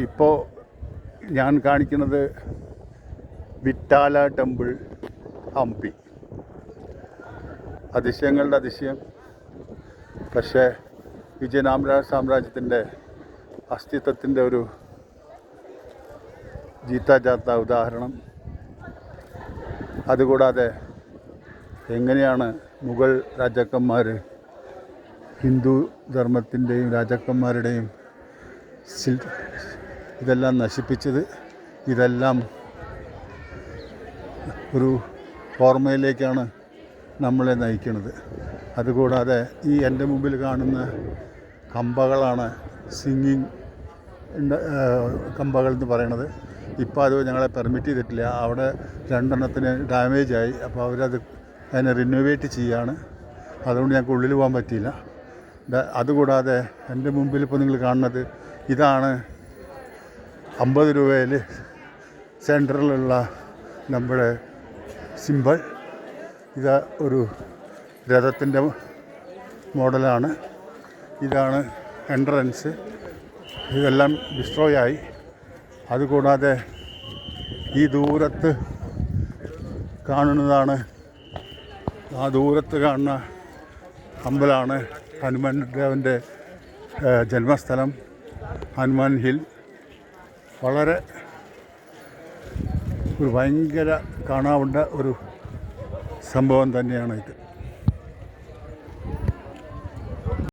ഇപ്പോൾ ഞാൻ കാണിക്കുന്നത് വിട്ടാല ടെമ്പിൾ ഹംപി. അതിശയങ്ങളുടെ അതിശയം. പക്ഷേ വിജയനഗര സാമ്രാജ്യത്തിൻ്റെ അസ്തിത്വത്തിൻ്റെ ഒരു ജീത്താജാത്ത ഉദാഹരണം. അതുകൂടാതെ എങ്ങനെയാണ് മുഗൾ രാജാക്കന്മാർ ഹിന്ദു ധർമ്മത്തിൻ്റെയും രാജാക്കന്മാരുടെയും ഇതെല്ലാം നശിപ്പിച്ചത്, ഇതെല്ലാം ഒരു ഓർമ്മയിലേക്കാണ് നമ്മളെ നയിക്കുന്നത്. അതുകൂടാതെ ഈ എൻ്റെ മുമ്പിൽ കാണുന്ന കമ്പകളാണ് സിംഗിങ് കമ്പകൾ എന്ന് പറയണത്. ഇപ്പോൾ അത് ഞങ്ങളെ പെർമിറ്റ് ചെയ്തിട്ടില്ല. അവിടെ 2 എണ്ണത്തിന് ഡാമേജായി. അപ്പോൾ അവരത് അതിനെ റിനോവേറ്റ് ചെയ്യുകയാണ്. അതുകൊണ്ട് ഞങ്ങൾക്ക് ഉള്ളിൽ പോകാൻ പറ്റിയില്ല. അതുകൂടാതെ എൻ്റെ മുമ്പിൽ ഇപ്പോൾ നിങ്ങൾ കാണുന്നത് ഇതാണ് 50 രൂപയിൽ സെൻറ്ററിലുള്ള നമ്മുടെ സിമ്പിൾ. ഇത് ഒരു രഥത്തിൻ്റെ മോഡലാണ്. ഇതാണ് എൻട്രൻസ്. ഇതെല്ലാം ഡിസ്ട്രോയ് ആയി. അതുകൂടാതെ ഈ ദൂരത്ത് കാണുന്നതാണ്, ആ ദൂരത്ത് കാണുന്ന അമ്പലമാണ് ഹനുമാൻ ദേവൻ്റെ ജന്മസ്ഥലം, ഹനുമാൻ ഹിൽ. വളരെ ഒരു ഭയങ്കര കാണാവുന്ന ഒരു സംഭവം തന്നെയാണ് ഇത്.